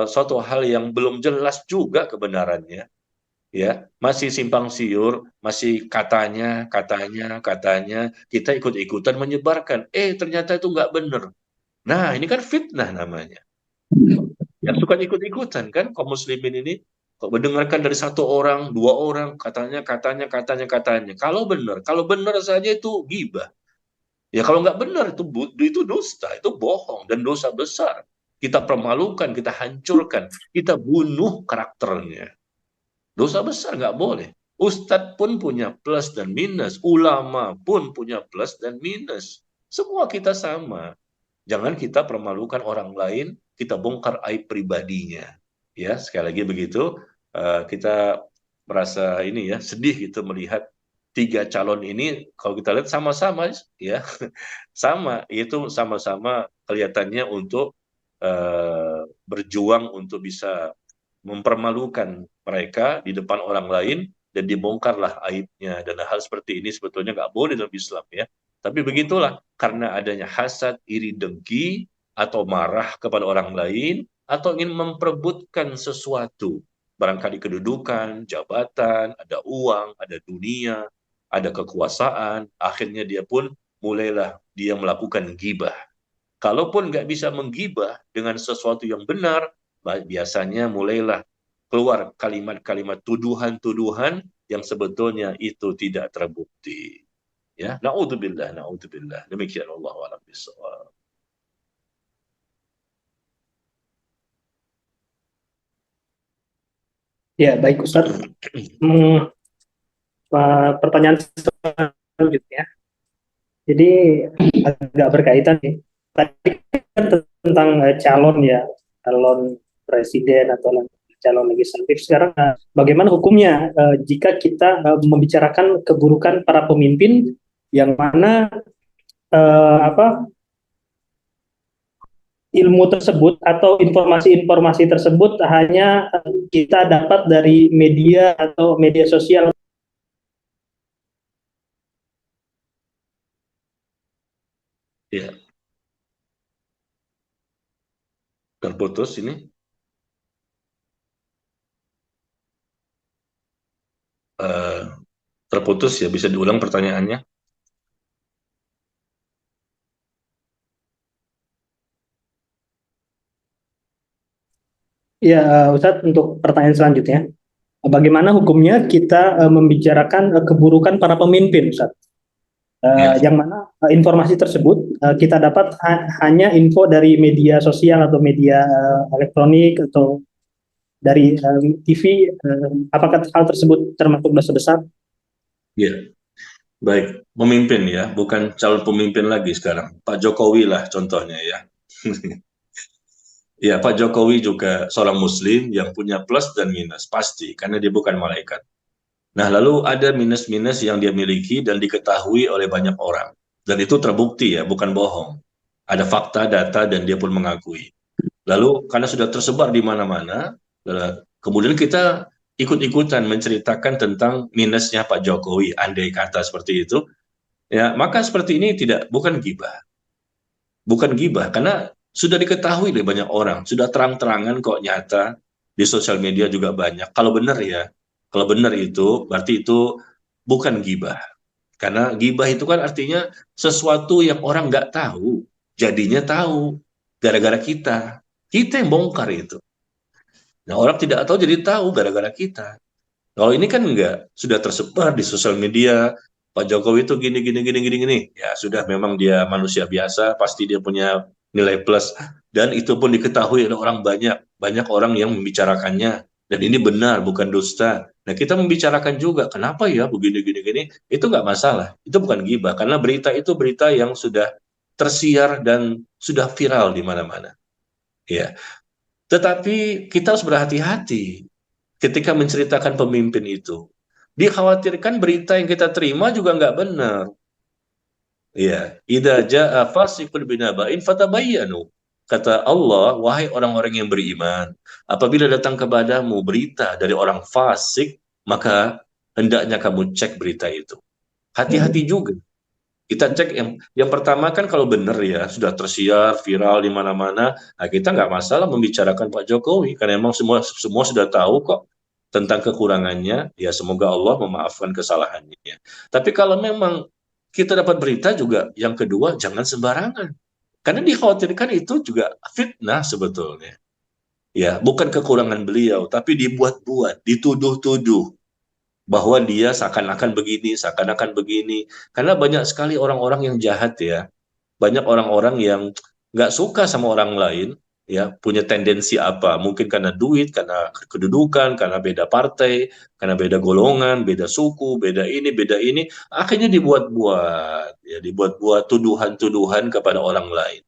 suatu hal yang belum jelas juga kebenarannya, ya masih simpang siur, masih katanya, katanya, katanya, kita ikut-ikutan menyebarkan. Ternyata itu nggak benar. Nah, ini kan fitnah namanya. Yang suka ikut-ikutan kan kaum muslimin ini, kok mendengarkan dari satu orang, dua orang, katanya, katanya, katanya, katanya. Kalau benar saja itu gibah. Ya kalau nggak benar itu dusta, itu bohong dan dosa besar. Kita permalukan, kita hancurkan, kita bunuh karakternya. Dosa besar nggak boleh. Ustadz pun punya plus dan minus, ulama pun punya plus dan minus. Semua kita sama. Jangan kita permalukan orang lain, kita bongkar aib pribadinya. Ya, sekali lagi begitu, kita merasa ini ya, sedih gitu melihat tiga calon ini, kalau kita lihat sama-sama ya, sama, itu sama-sama kelihatannya untuk berjuang untuk bisa mempermalukan mereka di depan orang lain dan dibongkarlah aibnya, dan hal seperti ini sebetulnya nggak boleh dalam Islam ya. Tapi begitulah, karena adanya hasad, iri, dengki, atau marah kepada orang lain, atau ingin memperebutkan sesuatu, barangkali kedudukan, jabatan, ada uang, ada dunia, ada kekuasaan, akhirnya dia pun mulailah dia melakukan gibah. Kalaupun nggak bisa menggibah dengan sesuatu yang benar, biasanya mulailah keluar kalimat-kalimat tuduhan-tuduhan yang sebetulnya itu tidak terbukti. Ya, naudzubillah, naudzubillah. Demikian Allah a'lam bishawab. Ya, baik Ustadz. Pertanyaan selanjutnya. Jadi agak berkaitan nih. Tadi kan tentang calon ya, calon presiden atau calon legislatif. Sekarang bagaimana hukumnya jika kita membicarakan keburukan para pemimpin yang mana apa ilmu tersebut atau informasi-informasi tersebut hanya kita dapat dari media atau media sosial. Ya, terputus ini. Eh, Terputus ya, bisa diulang pertanyaannya. Ya, Ustadz, untuk pertanyaan selanjutnya, bagaimana hukumnya kita membicarakan keburukan para pemimpin, Ustadz? Ya, Yang mana informasi tersebut kita dapat hanya info dari media sosial atau media elektronik atau dari TV. Apakah hal tersebut termasuk dosa besar? ya, baik. Memimpin ya, bukan calon pemimpin lagi sekarang. Pak Jokowi lah contohnya ya. Ya, Pak Jokowi juga seorang Muslim yang punya plus dan minus, pasti, karena dia bukan malaikat. Nah, lalu ada minus-minus yang dia miliki dan diketahui oleh banyak orang. Dan itu terbukti ya, bukan bohong. Ada fakta, data, dan dia pun mengakui. Lalu karena sudah tersebar di mana-mana, kemudian kita ikut-ikutan menceritakan tentang minusnya Pak Jokowi, andai kata seperti itu, ya maka seperti ini bukan gibah, bukan gibah karena sudah diketahui oleh banyak orang, sudah terang-terangan kok nyata di sosial media juga banyak. Kalau benar ya, kalau benar itu berarti itu bukan gibah, karena gibah itu kan artinya sesuatu yang orang nggak tahu, jadinya tahu gara-gara kita yang bongkar itu. Nah, orang tidak tahu jadi tahu gara-gara kita. Kalau ini kan enggak, sudah tersebar di sosial media, Pak Jokowi itu gini, gini, gini, gini, gini. Ya sudah, memang dia manusia biasa, pasti dia punya nilai plus. Dan itu pun diketahui oleh orang banyak. Banyak orang yang membicarakannya. Dan ini benar, bukan dusta. Nah, kita membicarakan juga, kenapa ya begini, gini, gini. Itu nggak masalah. Itu bukan gibah. Karena berita itu berita yang sudah tersiar dan sudah viral di mana-mana. Ya, tetapi kita harus berhati-hati ketika menceritakan pemimpin itu. Dikhawatirkan berita yang kita terima juga nggak benar. Ya, idza jaa fasiqun binaba'in fatabayyanu. Kata Allah, wahai orang-orang yang beriman, apabila datang kepadamu berita dari orang fasik, maka hendaknya kamu cek berita itu. Hati-hati juga. Kita cek yang pertama kan kalau benar ya, sudah tersiar, viral di mana-mana, nah kita nggak masalah membicarakan Pak Jokowi, karena memang semua semua sudah tahu kok tentang kekurangannya, ya semoga Allah memaafkan kesalahannya. Tapi kalau memang kita dapat berita juga, yang kedua jangan sembarangan. Karena dikhawatirkan itu juga fitnah sebetulnya. Ya, bukan kekurangan beliau, tapi dibuat-buat, dituduh-tuduh bahwa dia seakan-akan begini, seakan-akan begini. Karena banyak sekali orang-orang yang jahat ya. Banyak orang-orang yang nggak suka sama orang lain, ya punya tendensi apa? Mungkin karena duit, karena kedudukan, karena beda partai, karena beda golongan, beda suku, beda ini, beda ini. Akhirnya dibuat-buat, ya dibuat-buat tuduhan-tuduhan kepada orang lain.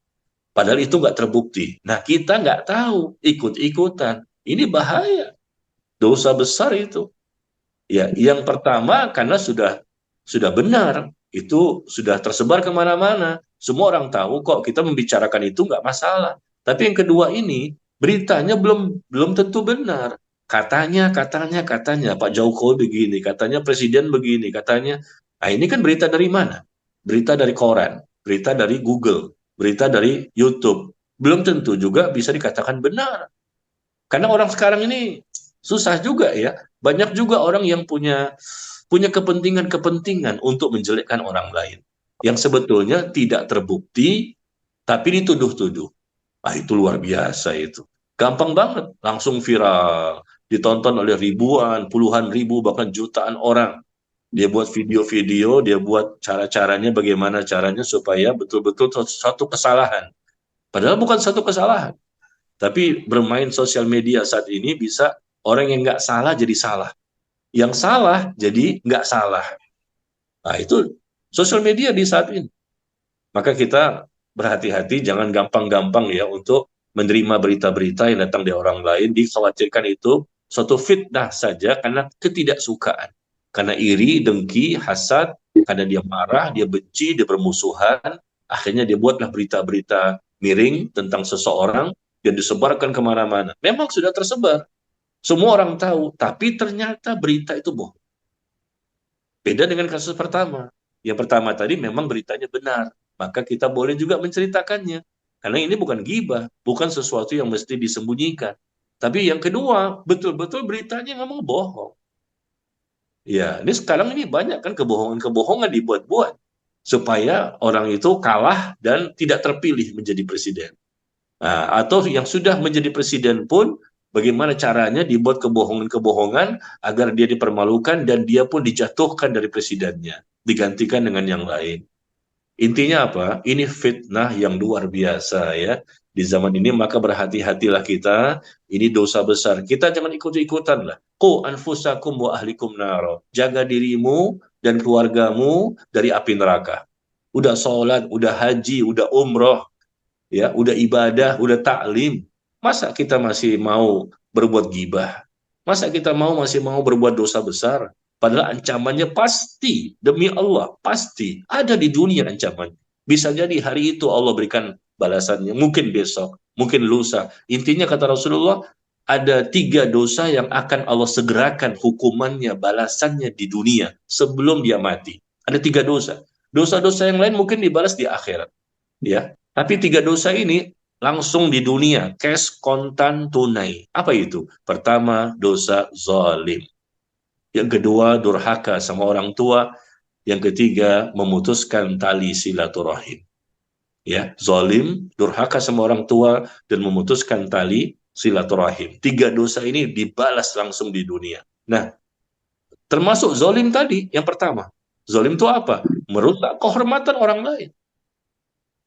Padahal itu nggak terbukti. Nah kita nggak tahu, ikut-ikutan. Ini bahaya, dosa besar itu. Ya, yang pertama karena sudah benar, itu sudah tersebar kemana-mana. Semua orang tahu kok kita membicarakan itu nggak masalah. Tapi yang kedua ini beritanya belum belum tentu benar. Katanya Pak Jokowi begini, katanya Presiden begini, katanya. Nah ini kan berita dari mana? Berita dari koran, berita dari Google, berita dari YouTube. Belum tentu juga bisa dikatakan benar. Karena orang sekarang ini susah juga ya. Banyak juga orang yang punya punya kepentingan-kepentingan untuk menjelekkan orang lain. Yang sebetulnya tidak terbukti, tapi dituduh-tuduh. Ah, itu luar biasa itu. Gampang banget, langsung viral. Ditonton oleh ribuan, puluhan ribu, bahkan jutaan orang. Dia buat video-video, dia buat cara-caranya, bagaimana caranya supaya betul-betul suatu kesalahan. Padahal bukan satu kesalahan. Tapi bermain sosial media saat ini bisa orang yang nggak salah jadi salah. Yang salah jadi nggak salah. Nah itu sosial media di saat ini. Maka kita berhati-hati, jangan gampang-gampang ya untuk menerima berita-berita yang datang dari orang lain. Dikhawatirkan itu suatu fitnah saja karena ketidaksukaan. Karena iri, dengki, hasad, karena dia marah, dia benci, dia bermusuhan. Akhirnya dia buatlah berita-berita miring tentang seseorang dan disebarkan kemana-mana. Memang sudah tersebar. Semua orang tahu, tapi ternyata berita itu bohong. Beda dengan kasus pertama. Yang pertama tadi memang beritanya benar, maka kita boleh juga menceritakannya. Karena ini bukan gibah, bukan sesuatu yang mesti disembunyikan. Tapi yang kedua, betul-betul beritanya memang bohong. Ya, ini sekarang ini banyak kan kebohongan-kebohongan dibuat-buat supaya orang itu kalah dan tidak terpilih menjadi presiden. Nah, atau yang sudah menjadi presiden pun bagaimana caranya dibuat kebohongan-kebohongan agar dia dipermalukan dan dia pun dijatuhkan dari presidennya, digantikan dengan yang lain. Intinya apa? Ini fitnah yang luar biasa ya. Di zaman ini maka berhati-hatilah kita, ini dosa besar. Kita jangan ikut-ikutan lah. Qu anfusakum wa ahlikum naro. Jaga dirimu dan keluargamu dari api neraka. Udah sholat, udah haji, udah umroh, ya, udah ibadah, udah taklim. Masa kita masih mau berbuat gibah? Masa kita masih mau berbuat dosa besar? Padahal ancamannya pasti, demi Allah, pasti ada di dunia ancamannya. Bisa jadi hari itu Allah berikan balasannya, mungkin besok, mungkin lusa. Intinya kata Rasulullah, ada 3 dosa yang akan Allah segerakan hukumannya, balasannya di dunia sebelum dia mati. Ada 3 dosa. Dosa-dosa yang lain mungkin dibalas di akhirat, ya. Tapi 3 dosa ini langsung di dunia, cash, kontan, tunai. Apa itu? Pertama, dosa zalim. Yang kedua, durhaka sama orang tua. Yang ketiga, memutuskan tali silaturahim. Ya, zalim, durhaka sama orang tua, dan memutuskan tali silaturahim. 3 dosa ini dibalas langsung di dunia. Nah, termasuk zalim tadi, yang pertama. Zalim itu apa? Merusak kehormatan orang lain,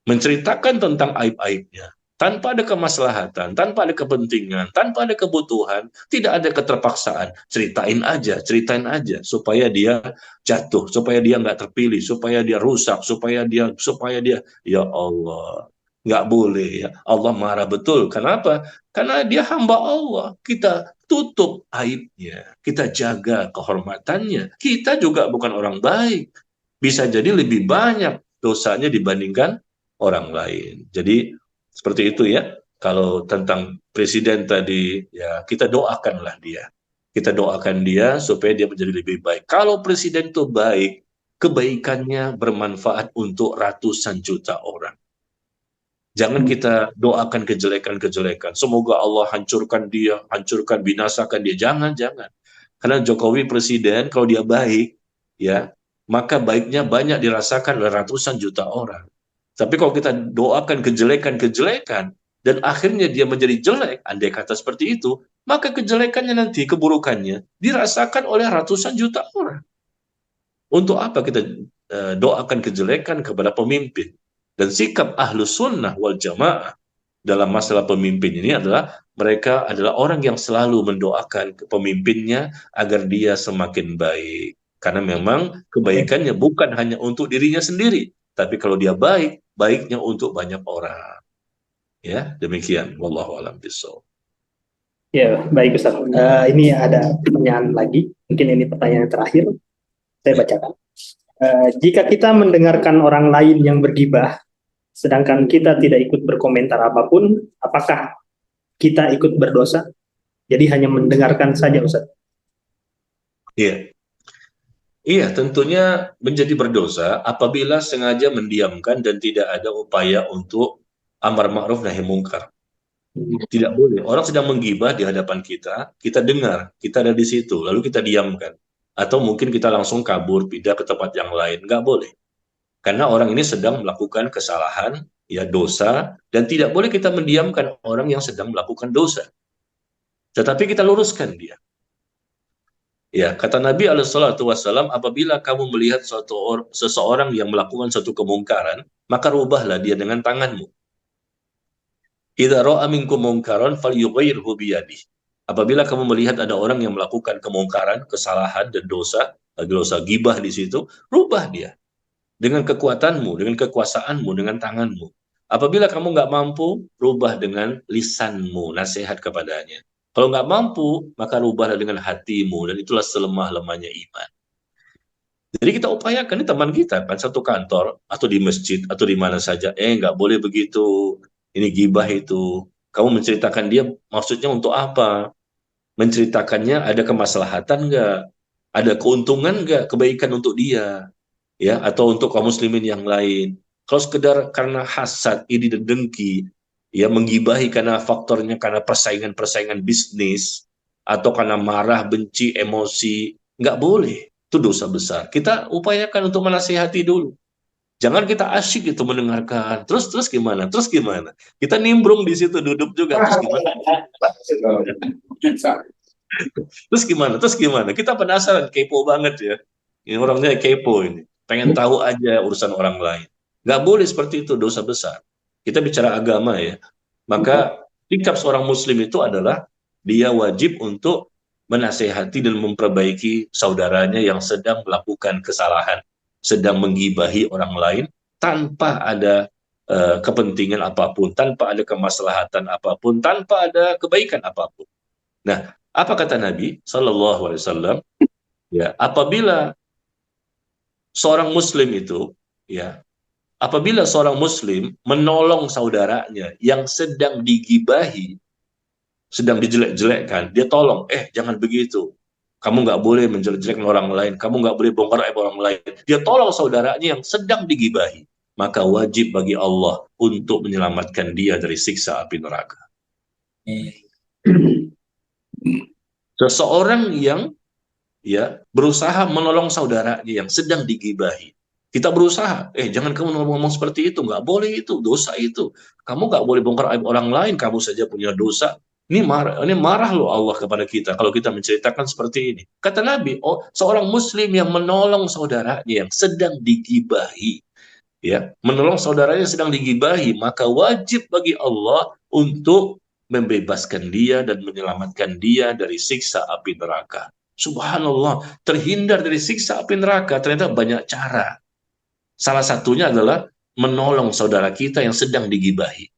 menceritakan tentang aib-aibnya, tanpa ada kemaslahatan, tanpa ada kepentingan, tanpa ada kebutuhan, tidak ada keterpaksaan. Ceritain aja, supaya dia jatuh, supaya dia nggak terpilih, supaya dia rusak, supaya dia, ya Allah, nggak boleh ya. Allah marah betul. Kenapa? Karena dia hamba Allah. Kita tutup aibnya, kita jaga kehormatannya. Kita juga bukan orang baik. Bisa jadi lebih banyak dosanya dibandingkan orang lain. Jadi seperti itu ya. Kalau tentang presiden tadi, ya kita doakanlah dia. Kita doakan dia supaya dia menjadi lebih baik. Kalau presiden itu baik, kebaikannya bermanfaat untuk ratusan juta orang. Jangan kita doakan kejelekan-kejelekan. Semoga Allah hancurkan dia, hancurkan, binasakan dia. Jangan. Karena Jokowi presiden, kalau dia baik, ya, maka baiknya banyak dirasakan oleh ratusan juta orang. Tapi kalau kita doakan kejelekan-kejelekan, dan akhirnya dia menjadi jelek, andai kata seperti itu, maka kejelekannya nanti, keburukannya, dirasakan oleh ratusan juta orang. Untuk apa kita doakan kejelekan kepada pemimpin? Dan sikap ahlus sunnah wal jamaah dalam masalah pemimpin ini adalah mereka adalah orang yang selalu mendoakan ke pemimpinnya agar dia semakin baik. Karena memang kebaikannya bukan hanya untuk dirinya sendiri, tapi kalau dia baik, baiknya untuk banyak orang. Ya, demikian. Wallahu a'lam bishawab. Ya, baik Ustaz. Ini ada pertanyaan lagi. Mungkin ini pertanyaan terakhir. Saya bacakan. Jika kita mendengarkan orang lain yang bergibah, sedangkan kita tidak ikut berkomentar apapun, apakah kita ikut berdosa? Jadi hanya mendengarkan saja, Ustaz. Iya. Iya, tentunya menjadi berdosa apabila sengaja mendiamkan dan tidak ada upaya untuk amar ma'ruf nahi mungkar. Tidak boleh. Orang sedang menggibah di hadapan kita, kita dengar, kita ada di situ, lalu kita diamkan. Atau mungkin kita langsung kabur, pindah ke tempat yang lain. Nggak boleh. Karena orang ini sedang melakukan kesalahan, ya dosa, dan tidak boleh kita mendiamkan orang yang sedang melakukan dosa. Tetapi kita luruskan dia. Ya, kata Nabi SAW, apabila kamu melihat seseorang yang melakukan suatu kemungkaran, maka rubahlah dia dengan tanganmu. Idza ra'a minkum munkaran falyughayyirhu biyadihi. Apabila kamu melihat ada orang yang melakukan kemungkaran, kesalahan dan dosa gibah di situ, rubah dia dengan kekuatanmu, dengan kekuasaanmu, dengan tanganmu. Apabila kamu nggak mampu, rubah dengan lisanmu, nasihat kepadanya. Kalau nggak mampu, maka rubahlah dengan hatimu, dan itulah selemah-lemahnya iman. Jadi kita upayakan, ini teman kita kan satu kantor, atau di masjid, atau di mana saja, nggak boleh begitu, ini gibah itu. Kamu menceritakan dia, maksudnya untuk apa? Menceritakannya ada kemaslahatan nggak? Ada keuntungan nggak? Kebaikan untuk dia? Ya, atau untuk kaum muslimin yang lain. Kalau sekedar karena hasad, iri dan dengki, ya menggibahi karena faktornya karena persaingan bisnis, atau karena marah, benci, emosi, nggak boleh. Itu dosa besar. Kita upayakan untuk menasihati dulu. Jangan kita asyik itu mendengarkan. Terus gimana? Terus gimana? Kita nimbrung di situ, duduk juga. Terus gimana? Terus gimana? Terus gimana? Kita penasaran, kepo banget ya. Ini orangnya kepo ini. Pengen tahu aja urusan orang lain. Nggak boleh seperti itu, dosa besar. Kita bicara agama ya. Maka sikap seorang muslim itu adalah dia wajib untuk menasehati dan memperbaiki saudaranya yang sedang melakukan kesalahan, sedang menggibahi orang lain tanpa ada kepentingan apapun, tanpa ada kemaslahatan apapun, tanpa ada kebaikan apapun. Nah, apa kata Nabi Shallallahu Alaihi Wasallam? Ya, apabila seorang Muslim itu, ya, apabila seorang Muslim menolong saudaranya yang sedang digibahi, sedang dijelek-jelekkan, dia tolong, jangan begitu. Kamu nggak boleh menjelek-jelekan orang lain, kamu nggak boleh bongkar aib orang lain. Dia tolong saudaranya yang sedang digibahi. Maka wajib bagi Allah untuk menyelamatkan dia dari siksa api neraka. Seseorang yang berusaha menolong saudaranya yang sedang digibahi. Kita berusaha, jangan kamu ngomong seperti itu, nggak boleh itu, dosa itu. Kamu nggak boleh bongkar aib orang lain, kamu saja punya dosa. Ini marah loh Allah kepada kita kalau kita menceritakan seperti ini. Kata Nabi, seorang muslim yang menolong saudaranya yang sedang digibahi, ya, menolong saudaranya yang sedang digibahi, maka wajib bagi Allah untuk membebaskan dia dan menyelamatkan dia dari siksa api neraka. Subhanallah, terhindar dari siksa api neraka ternyata banyak cara. Salah satunya adalah menolong saudara kita yang sedang digibahi.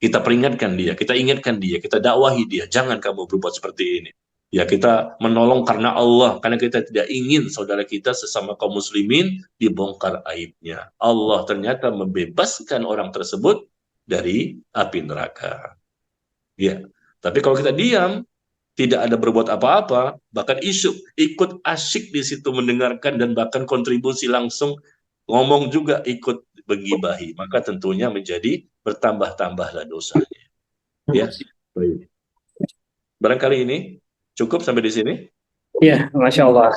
Kita peringatkan dia, kita ingatkan dia, kita dakwahi dia, jangan kamu berbuat seperti ini. Ya, kita menolong karena Allah, karena kita tidak ingin saudara kita sesama kaum muslimin dibongkar aibnya. Allah ternyata membebaskan orang tersebut dari api neraka. Ya, tapi kalau kita diam, tidak ada berbuat apa-apa, bahkan ikut asyik di situ mendengarkan dan bahkan kontribusi langsung, ngomong juga ikut bergibahi, maka tentunya menjadi bertambah-tambahlah dosanya. Ya, baik. Barangkali ini cukup sampai di sini. Ya, Masya Allah.